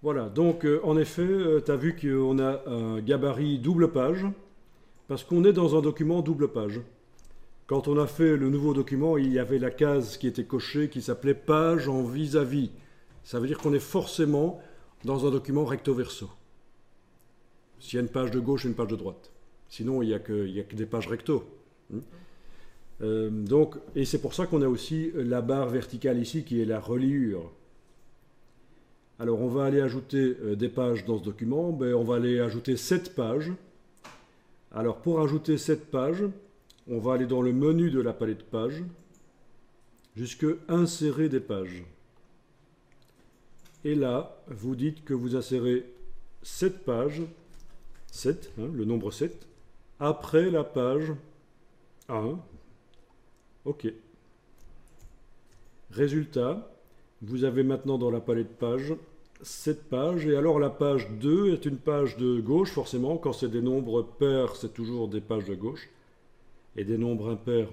Voilà, donc en effet, tu as vu qu'on a un gabarit double page, parce qu'on est dans un document double page. Quand on a fait le nouveau document, il y avait la case qui était cochée qui s'appelait page en vis-à-vis. Ça veut dire qu'on est forcément dans un document recto-verso. S'il y a une page de gauche et une page de droite. Sinon, il n'y a que des pages recto. Donc, et c'est pour ça qu'on a aussi la barre verticale ici qui est la reliure. Alors, on va aller ajouter des pages dans ce document. Ben, on va aller ajouter 7 pages. Alors, pour ajouter 7 pages, on va aller dans le menu de la palette pages, jusque insérer des pages. Et là, vous dites que vous insérez 7 pages, 7, hein, le nombre 7, après la page 1. OK. Résultat, vous avez maintenant dans la palette pages 7 pages. Et alors la page 2 est une page de gauche, forcément. Quand c'est des nombres pairs, c'est toujours des pages de gauche. Et des nombres impairs,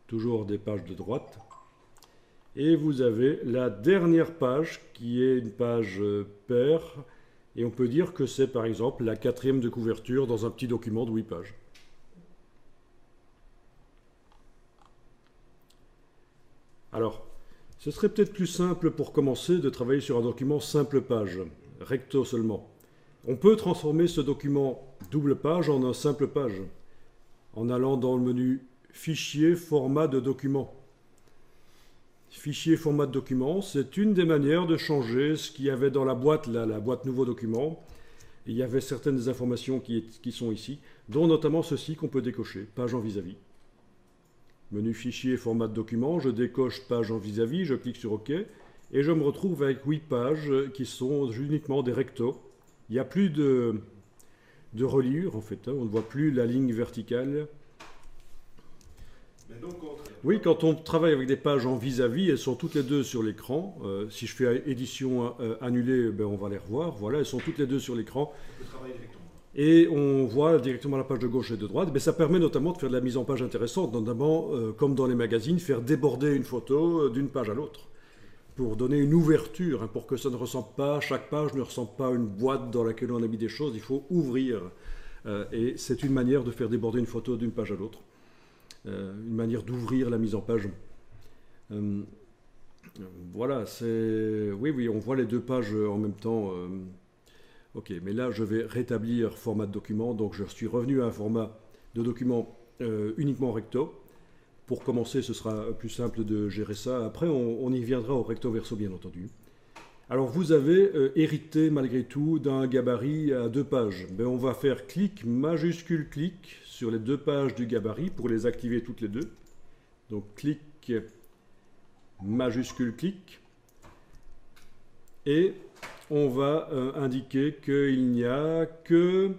toujours des pages de droite. Et vous avez la dernière page qui est une page paire. Et on peut dire que c'est par exemple la 4e de couverture dans un petit document de 8 pages. Alors, ce serait peut-être plus simple pour commencer de travailler sur un document simple page, recto seulement. On peut transformer ce document double page en un simple page, en allant dans le menu Fichier, format de document. Fichier, format de document, c'est une des manières de changer ce qu'il y avait dans la boîte, là, la boîte nouveau document. Il y avait certaines informations qui sont ici, dont notamment ceci qu'on peut décocher, page en vis-à-vis. Menu Fichier, format de document, je décoche page en vis-à-vis, je clique sur OK, et je me retrouve avec 8 pages qui sont uniquement des rectos. Il n'y a plus de reliure, en fait, hein, on ne voit plus la ligne verticale. Oui, quand on travaille avec des pages en vis-à-vis, elles sont toutes les deux sur l'écran. Si je fais édition annulée, ben on va les revoir. Voilà, elles sont toutes les deux sur l'écran. Et on voit directement la page de gauche et de droite. Mais ça permet notamment de faire de la mise en page intéressante, notamment, comme dans les magazines, faire déborder une photo d'une page à l'autre, pour donner une ouverture, hein, pour que ça ne ressemble pas, chaque page ne ressemble pas à une boîte dans laquelle on a mis des choses. Il faut ouvrir. Et c'est une manière de faire déborder une photo d'une page à l'autre. Une manière d'ouvrir la mise en page. Voilà, c'est... Oui, on voit les deux pages en même temps. Ok, mais là, je vais rétablir format de document. Donc, je suis revenu à un format de document uniquement recto. Pour commencer, ce sera plus simple de gérer ça. Après, on y viendra au recto verso, bien entendu. Alors, vous avez hérité, malgré tout, d'un gabarit à 2 pages. Ben, on va faire clic, majuscule clic, sur les 2 pages du gabarit pour les activer toutes les deux. Donc, clic, majuscule clic. Et on va indiquer qu'il n'y a que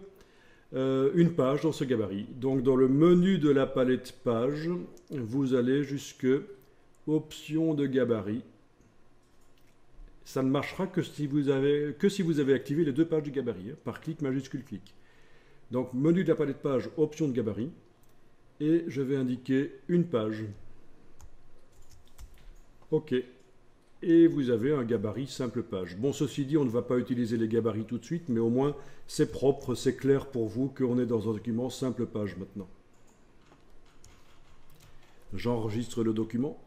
une page dans ce gabarit. Donc, dans le menu de la palette page, vous allez jusque option de gabarit. Ça ne marchera que si vous avez activé les 2 pages du gabarit, hein, par clic, majuscule, clic. Donc, menu de la palette page, option de gabarit, et je vais indiquer une page. OK. Et vous avez un gabarit simple page. Bon, ceci dit, on ne va pas utiliser les gabarits tout de suite, mais au moins, c'est propre, c'est clair pour vous qu'on est dans un document simple page maintenant. J'enregistre le document.